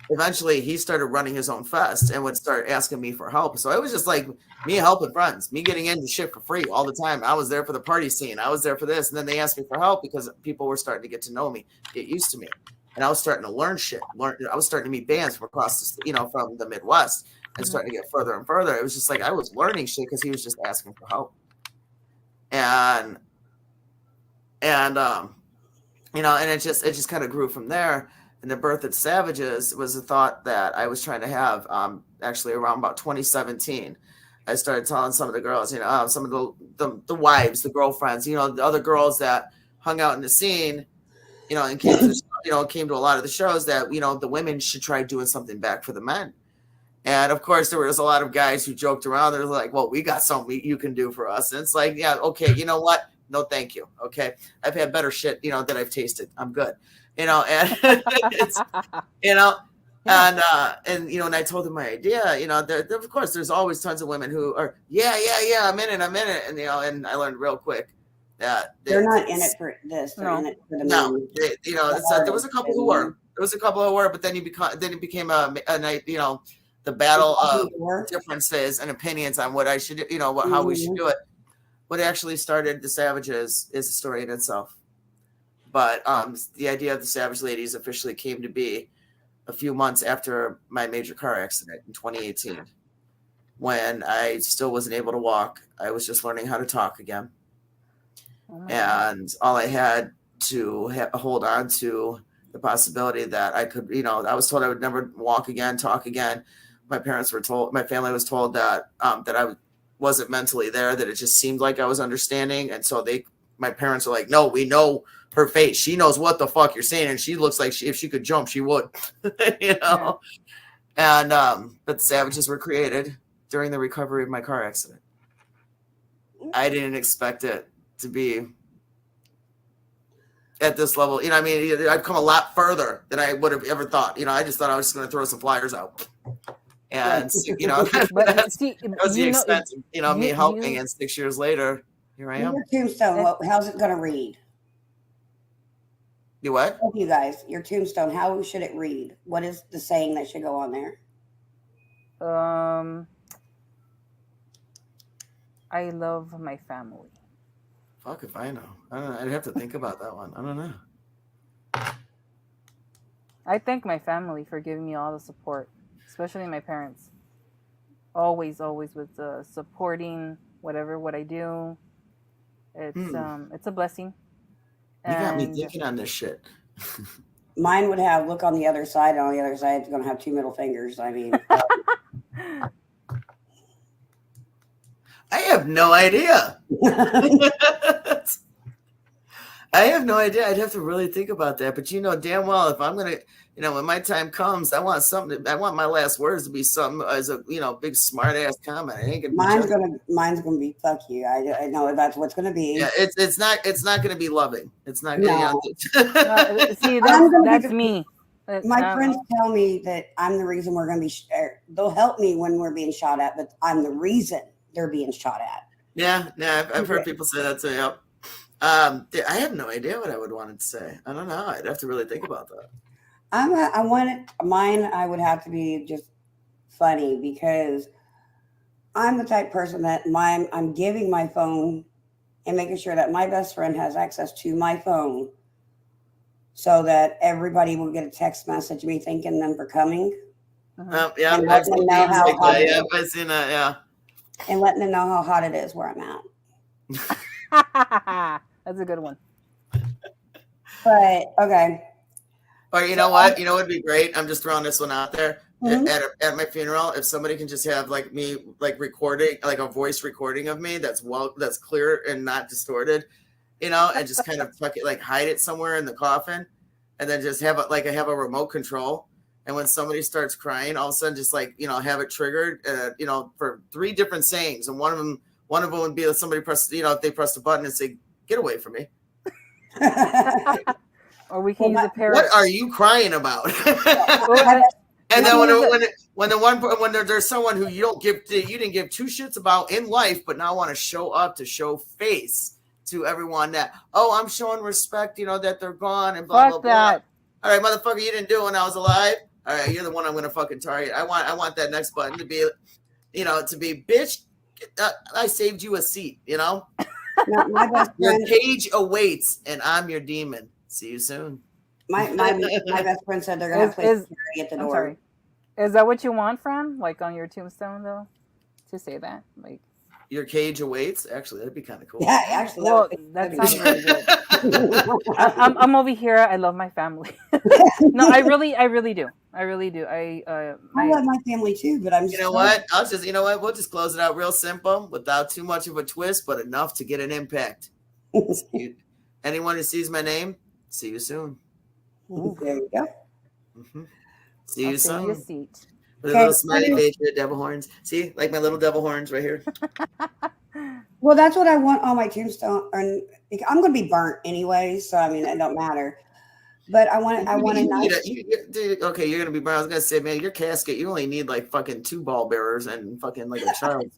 eventually he started running his own fest and would start asking me for help. So it was just like me helping friends, me getting into shit for free all the time. I was there for the party scene. I was there for this. And then they asked me for help because people were starting to get to know me, get used to me. And I was starting to learn shit. I was starting to meet bands from across the, from the Midwest and starting to get further and further. It was just like I was learning shit because he was just asking for help. And and it just kind of grew from there. And the birth of Savages was a thought that I was trying to have actually around about 2017. I started telling some of the girls, some of the wives, the girlfriends, the other girls that hung out in the scene, and came to came to a lot of the shows that, the women should try doing something back for the men. And of course, there was a lot of guys who joked around. They're like, well, we got something you can do for us. And it's like, yeah, okay, you know what? No, thank you. Okay. I've had better shit, that I've tasted. I'm good. And it's, Yeah. and I told them my idea, there, of course, there's always tons of women who are, yeah, I'm in it. And, and I learned real quick that They're not in it for this. They're in No. it for the no, money. there was a couple who were. There was a couple who were, but then it became a night, the battle of differences and opinions on what I should, how we should do it. What actually started the Savages is a story in itself. But the idea of the Savage Ladies officially came to be a few months after my major car accident in 2018, when I still wasn't able to walk. I was just learning how to talk again. Oh my God. And all I had to hold on to the possibility that I could, I was told I would never walk again, talk again. My family was told that that I wasn't mentally there, that it just seemed like I was understanding. And so my parents are like, no, we know her face. She knows what the fuck you're saying. And she looks like if she could jump, she would, Yeah. And, but the Savages were created during the recovery of my car accident. I didn't expect it to be at this level. I've come a lot further than I would have ever thought. I just thought I was just going to throw some flyers out. And you know, But that see, was the you know, extent of, you know, me helping. you And 6 years later, here I am. Your tombstone, how's it going to read? You what? Both you guys, your tombstone, how should it read? What is the saying that should go on there? I love my family. Fuck if I know. I don't know. I'd have to think about that one. I don't know. I thank my family for giving me all the support, especially my parents. Always with supporting what I do. It's a blessing. You got me thinking on this shit. Mine would have look on the other side, and on the other side it's going to have 2 middle fingers. I mean, I have no idea. I have no idea. I'd have to really think about that. But you know damn well if I'm gonna, you know, when my time comes, I want something. I want my last words to be something as a, you know, big smart ass comment. I ain't gonna. Mine's gonna be fuck you. I know that's what's gonna be. Yeah, it's not gonna be loving. It's not gonna. No. See, that's me. My friends tell me that I'm the reason we're gonna be. They'll help me when we're being shot at, but I'm the reason they're being shot at. Yeah, I've heard people say that too. Yep. I have no idea what I would want to say. I don't know. I'd have to really think about that. Mine. I would have to be just funny because I'm the type of person that I'm giving my phone and making sure that my best friend has access to my phone, so that everybody will get a text message me thanking them for coming. Yeah, I've seen know how like hot that. Yeah, I've seen that. Yeah, and letting them know how hot it is where I'm at. That's a good one. But okay. Or you know what? You know what'd be great? I'm just throwing this one out there. At my funeral, if somebody can just have like me like recording, like a voice recording of me that's clear and not distorted, you know, and just kind of like hide it somewhere in the coffin, and then just have a remote control. And when somebody starts crying, all of a sudden just like, you know, have it triggered, you know, for 3 different sayings, and one of them would be that somebody press, you know, if they press the button and say, "Get away from me." Or we can use a parrot. What are you crying about? And then when there's someone who you didn't give 2 shits about in life, but now want to show up to show face to everyone that, oh, I'm showing respect, you know, that they're gone and blah blah blah. All right, motherfucker, you didn't do it when I was alive. All right, you're the one I'm gonna fucking target. I want that next button to be, you know, to be, bitch, I saved you a seat, you know. My best friend, your cage awaits, and I'm your demon. See you soon. My best friend said they're gonna play security at the door. Sorry. Is that what you want, Fran? Like on your tombstone, though, to say that, like your cage awaits. Actually, that'd be kind of cool. Yeah, actually, that sounds really good. I'm over here. I love my family. No, I really do. I love my family too, but you know what? We'll just close it out real simple, without too much of a twist, but enough to get an impact. Anyone who sees my name, see you soon. There you go. Mm-hmm. See you soon. Your seat. With a little smiley face with devil horns. See, like my little devil horns right here. Well, that's what I want on my tombstone. And I'm going to be burnt anyway, so I mean, it don't matter. But I want a nice. Okay, you're gonna be burnt. I was gonna say, man, your casket, you only need like fucking 2 pallbearers and fucking like a child.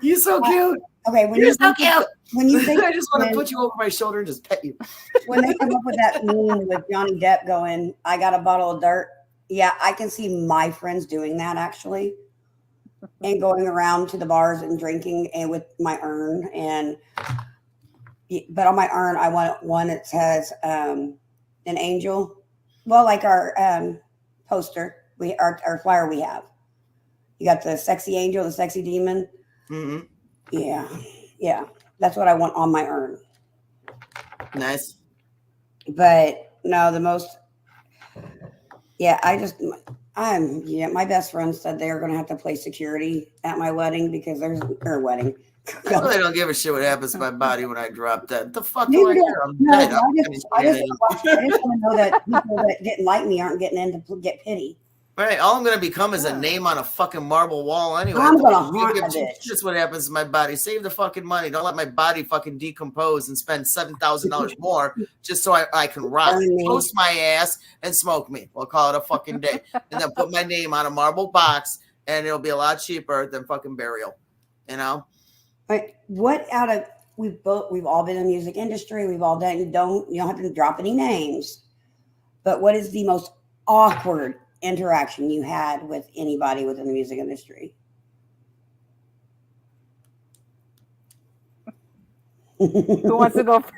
You're so cute. Okay, you're so cute. When you think I just want to put you over my shoulder and just pet you. When they come up with that meme with Johnny Depp going, "I got a bottle of dirt." Yeah, I can see my friends doing that actually, and going around to the bars and drinking, and with my urn But on my urn, I want one that says an angel. Well, like our poster, our flyer we have. You got the sexy angel, the sexy demon. Mm-hmm. Yeah. That's what I want on my urn. Nice. But no, the most. Yeah, my best friend said they are going to have to play security at my wedding because there's her wedding. I really don't give a shit what happens to my body when I drop dead. The fuck do I care? I'm dead. I just want to know that people that didn't like me aren't getting in to get pity. Right. All I'm going to become is a name on a fucking marble wall anyway. I'm going to haunt a bitch. That's what happens to my body. Save the fucking money. Don't let my body fucking decompose and spend $7,000 more just so I can rot. Toast my ass and smoke me. We'll call it a fucking day. And then put my name on a marble box, and it'll be a lot cheaper than fucking burial. You know? Right. What out of we've all been in the music industry. We've all done. You don't have to drop any names. But what is the most awkward interaction you had with anybody within the music industry? Who wants to go first?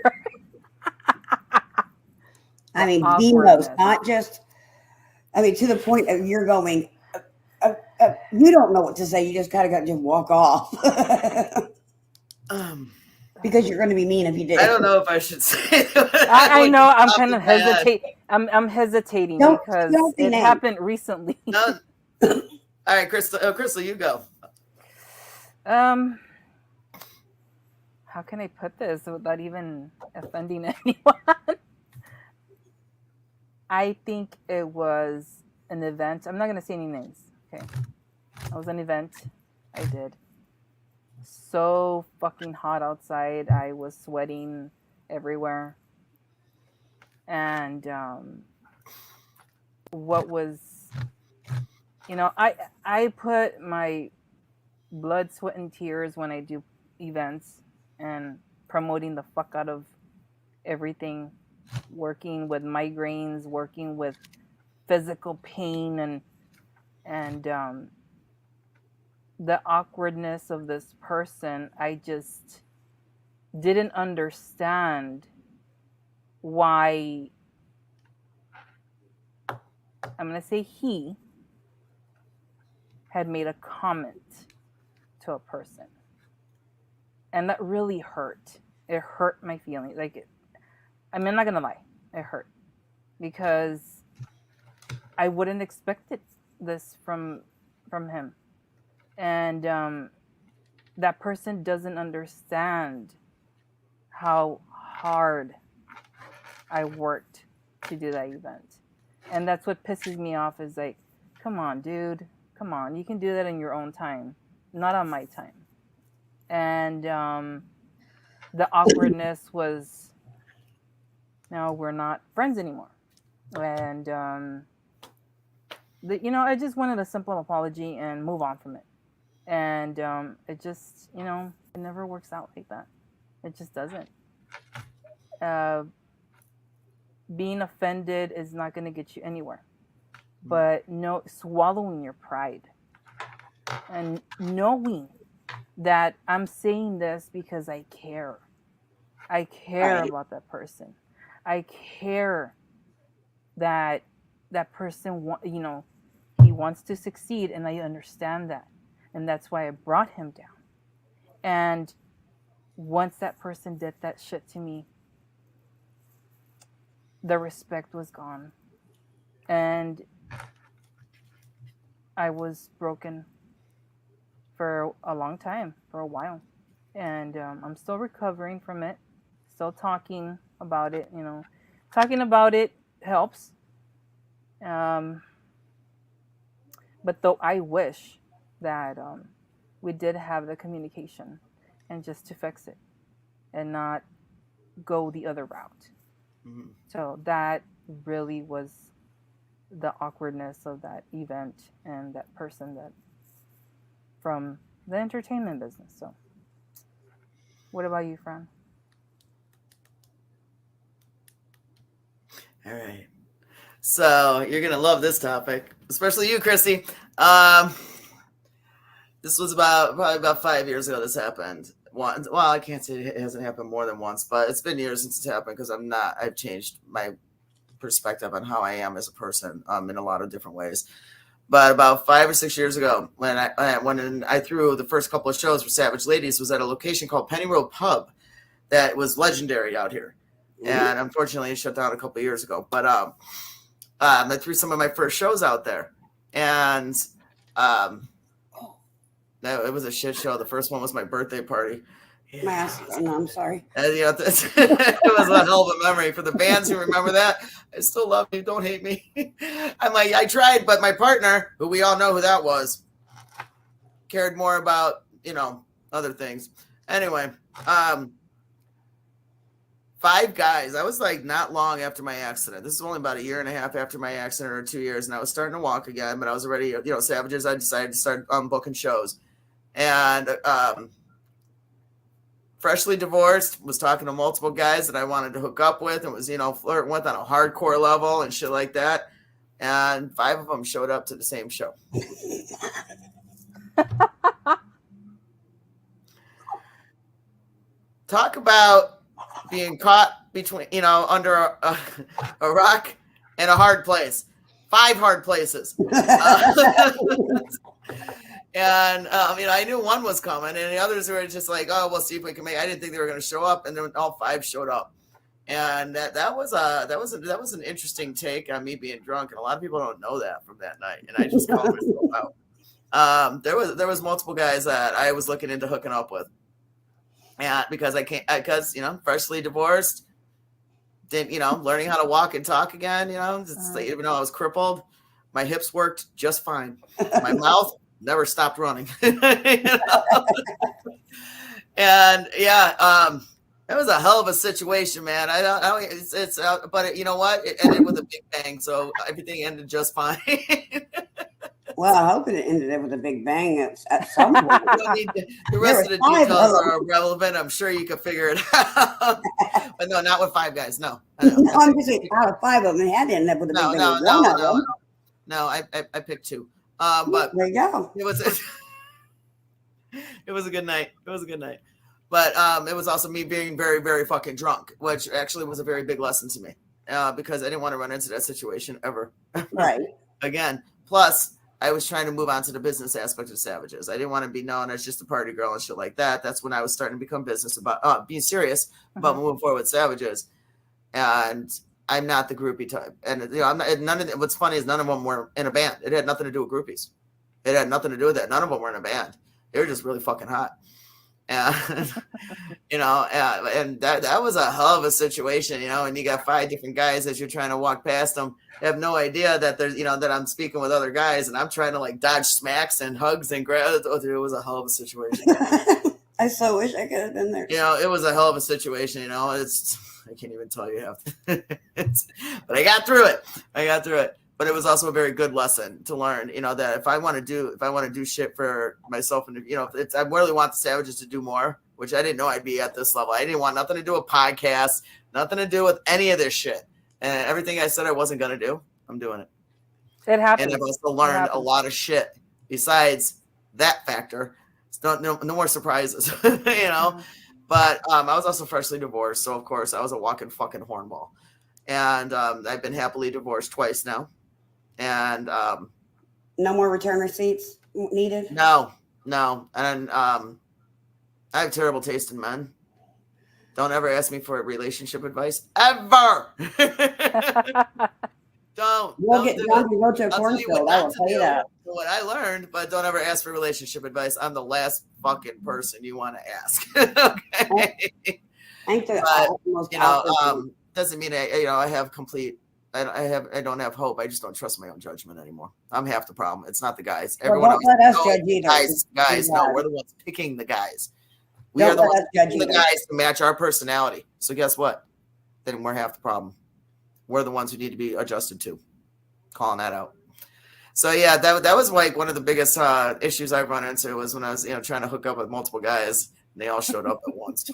I mean, the most, not just. I mean, to the point of you're going. You don't know what to say. You just gotta just walk off. Because you're going to be mean if you did. I don't know if I should say. I know. I'm kind of hesitating. I'm hesitating because it happened recently. All right, Crystal, you go. How can I put this without even offending anyone? I think it was an event. I'm not going to say any names. Okay. It was an event I did. So fucking hot outside. I was sweating everywhere. And what was, I put my blood, sweat, and tears when I do events and promoting the fuck out of everything, working with migraines, working with physical pain and the awkwardness of this person. I just didn't understand why, I'm going to say he had made a comment to a person. And that really hurt. It hurt my feelings. I'm not going to lie. It hurt. Because I wouldn't expect this from him. And that person doesn't understand how hard I worked to do that event. And that's what pisses me off is like, come on, dude. Come on. You can do that in your own time, not on my time. And the awkwardness was, no, we're not friends anymore. And, I just wanted a simple apology and move on from it. And it just, it never works out like that. It just doesn't. Being offended is not going to get you anywhere. But swallowing your pride and knowing that I'm saying this because I care. I care about that person. I care that that person, he wants to succeed, and I understand that. And that's why I brought him down. And once that person did that shit to me, the respect was gone. And I was broken for a long time, for a while. And I'm still recovering from it, still talking about it, Talking about it helps. But though I wish that we did have the communication and just to fix it and not go the other route. Mm-hmm. So that really was the awkwardness of that event and that person that from the entertainment business. So what about you, Fran? All right. So you're going to love this topic, especially you, Christy. This was probably about 5 years ago this happened. Well, I can't say it hasn't happened more than once, but it's been years since it's happened because I've changed my perspective on how I am as a person in a lot of different ways. But about 5 or 6 years ago, when I threw the first couple of shows for Savage Ladies, was at a location called Penny Road Pub that was legendary out here. Mm-hmm. And unfortunately, it shut down a couple of years ago. But I threw some of my first shows out there. And it was a shit show. The first one was my birthday party. My ass. No, I'm sorry. You know, it was a hell of a memory for the bands who remember that. I still love you. Don't hate me. I'm like, I tried, but my partner, who we all know who that was, cared more about, you know, other things. Anyway, Five Guys. I was like not long after my accident. This is only about a year and a half after my accident, or 2 years, and I was starting to walk again, but I was already, you know, Savages. I decided to start booking shows. And freshly divorced, was talking to multiple guys that I wanted to hook up with and was, you know, flirting with on a hardcore level and shit like that. And 5 of them showed up to the same show. Talk about being caught between, you know, under a rock and a hard place. 5 hard places. And, you know, I knew one was coming, and the others were just like, oh, we'll see if we can make. I didn't think they were going to show up, and then all 5 showed up, and that was an interesting take on me being drunk, and a lot of people don't know that from that night, and I just called myself out. There was multiple guys that I was looking into hooking up with, and because you know, freshly divorced, didn't, you know, learning how to walk and talk again, you know, even though I was crippled, my hips worked just fine, my mouth never stopped running. You know? And yeah, it was a hell of a situation, man. But you know what? It ended with a big bang, so everything ended just fine. Well, I hope it ended up with a big bang at some point. The rest of the details are irrelevant. I'm sure you could figure it out. But no, not with 5 guys. No. No, I'm just saying, out of 5 of them, it had to end up with a big bang. No, I picked 2. But there you go. It was a good night. It was a good night. But it was also me being very, very fucking drunk, which actually was a very big lesson to me, because I didn't want to run into that situation ever. Right. Again. Plus, I was trying to move on to the business aspect of Savages. I didn't want to be known as just a party girl and shit like that. That's when I was starting to become business about being serious about moving forward with Savages. And I'm not the groupie type. And you know, I'm not, what's funny is none of them were in a band. It had nothing to do with groupies. It had nothing to do with that. None of them were in a band. They were just really fucking hot. And you know, and that was a hell of a situation, you know, and you got 5 different guys as you're trying to walk past them. They have no idea that there's, you know, that I'm speaking with other guys, and I'm trying to like dodge smacks and hugs and grab. Oh, dude, it was a hell of a situation. I so wish I could have been there. You know, it was a hell of a situation, you know. I can't even tell you how. But I got through it. But it was also a very good lesson to learn, you know, that if I want to do shit for myself, and you know, I really want the Savages to do more, which I didn't know I'd be at this level. I didn't want nothing to do with podcasts, nothing to do with any of this shit, and everything I said I wasn't gonna do, I'm doing it. It happened. And I've also learned a lot of shit besides that factor. It's no more surprises, you know. Mm-hmm. But I was also freshly divorced, so of course I was a walking fucking hornball, and I've been happily divorced twice now. And no more return receipts needed. No, and I have terrible taste in men. Don't ever ask me for relationship advice ever. Don't. We'll get John to go to a cornfield. I will tell you that. What I learned, but don't ever ask for relationship advice. I'm the last fucking person you want to ask. Okay. But, you know, doesn't mean I have complete. I don't have hope. I just don't trust my own judgment anymore. I'm half the problem. It's not the guys. Everyone else. Let us judge either. Guys, no, we're the ones picking the guys. We are the ones picking the guys to match our personality. So guess what? Then we're half the problem. We're the ones who need to be adjusted to. Calling that out. So yeah, that was like one of the biggest issues I've run into was when I was, you know, trying to hook up with multiple guys. And they all showed up at once.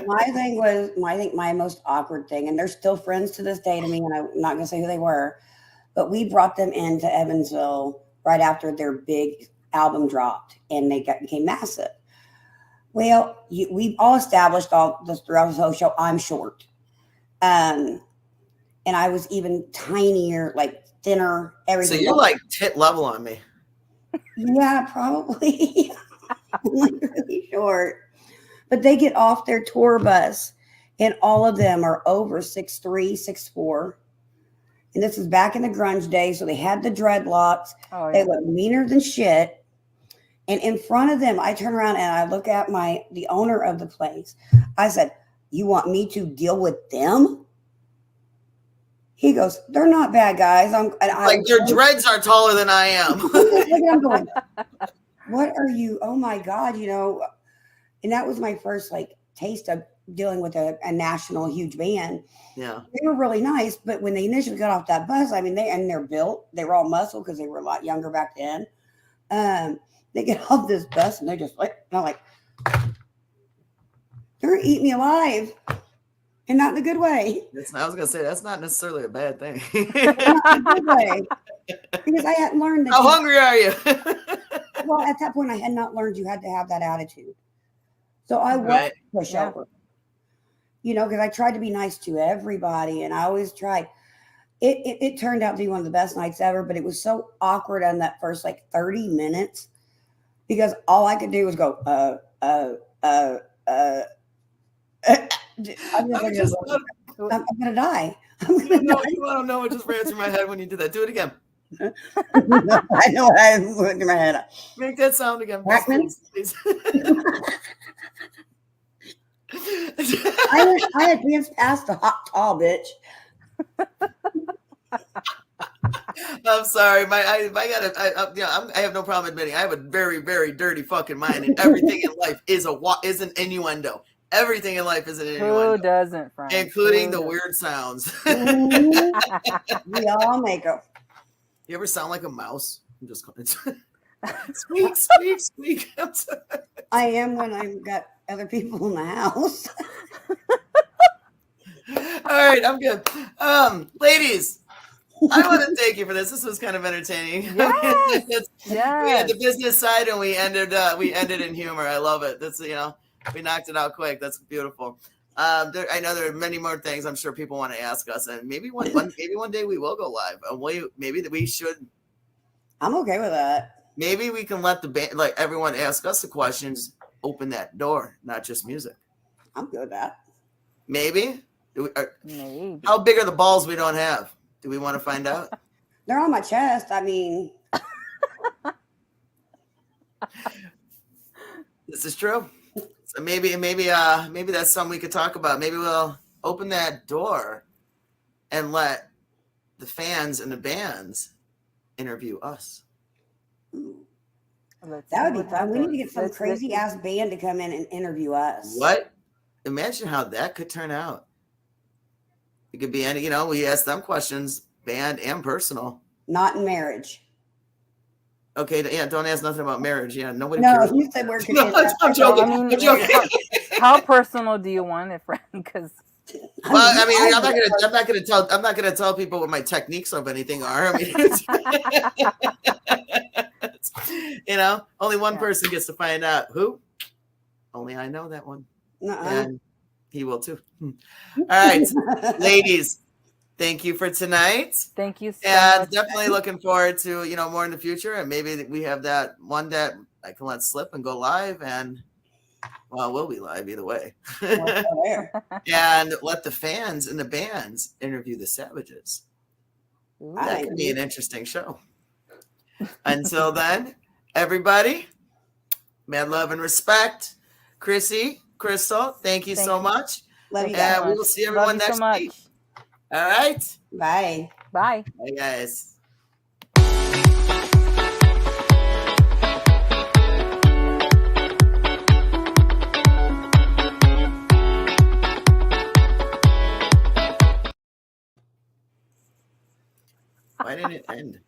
My most awkward thing, and they're still friends to this day to me, and I'm not going to say who they were, but we brought them into Evansville right after their big album dropped, and they became massive. Well, we've all established all this throughout this whole show. I'm short, and I was even tinier, like thinner. Everything. So you're like tit level on me. Yeah, probably. I'm really short. But they get off their tour bus, and all of them are over 6'3", 6'4". And this is back in the grunge days, so they had the dreadlocks. Oh, yeah. They look meaner than shit. And in front of them, I turn around and I look at the owner of the place. I said, "You want me to deal with them?" He goes, "They're not bad guys." Like their dreads are taller than I am. I'm going, what are you? Oh my God, you know. And that was my first like taste of dealing with a national huge band. Yeah. They were really nice, but when they initially got off that bus, I mean, they're built. They were all muscle because they were a lot younger back then. They get off this bus and they're just like, I'm like, they're gonna eat me alive, and not in a good way. I was gonna say that's not necessarily a bad thing. Not in a good way. Because I hadn't learned that. How hungry are you? Well, at that point, I had not learned you had to have that attitude. So I was pushover. You know, because I tried to be nice to everybody, and I always tried. It turned out to be one of the best nights ever, but it was so awkward on that first like 30 minutes because all I could do was go, I'm gonna die. I'm gonna die. You want to know what just ran through my head when you did that? Do it again. I know what I went through my head. Make that sound again, please. I advanced past the hot tall, bitch. I'm sorry. I have no problem admitting I have a very, very dirty fucking mind, and everything in life is an innuendo. Everything in life is an innuendo. Who doesn't, Frank? Including the weird sounds. We all make them. You ever sound like a mouse? I'm just going squeak, squeak, squeak. I'm sorry. I am when I've got other people in the house. All right, I'm good. Ladies, I want to thank you for this. This was kind of entertaining. Yes. We had the business side and we ended in humor. I love it. That's we knocked it out quick. That's beautiful. I know there are many more things I'm sure people want to ask us, and maybe one day we will go live. Maybe we should. I'm okay with that. Maybe we can let the band, like everyone, ask us the questions. Open that door, not just music. I'm good with that. Maybe. Maybe. How big are the balls we don't have? Do we want to find out? They're on my chest. I mean, this is true. So maybe that's something we could talk about. Maybe we'll open that door and let the fans and the bands interview us. That would be fun. We need to get some crazy ass band to come in and interview us. What? Imagine how that could turn out. It could be any, we ask them questions, band and personal. Not in marriage. Okay, yeah, don't ask nothing about marriage. Yeah, nobody No, cares. you said we're No, I'm joking. I mean, I'm joking. how personal do you want it, Frank? Because well, I mean, I'm not gonna tell people what my techniques of anything are. I mean, only one person gets to find out. Who? Only I know that one. And he will too. All right, ladies, thank you for tonight. Thank you so much. Definitely looking forward to, more in the future. And maybe we have that one that I can let slip and go live. And, well, we'll be live either way. And let the fans and the bands interview the Savages. That could be an interesting show. Until then, everybody, mad love and respect. Chrissy, Crystal, thank you so much. Love you and we will see everyone next week. All right. Bye. Bye. Bye, guys. Why didn't it end?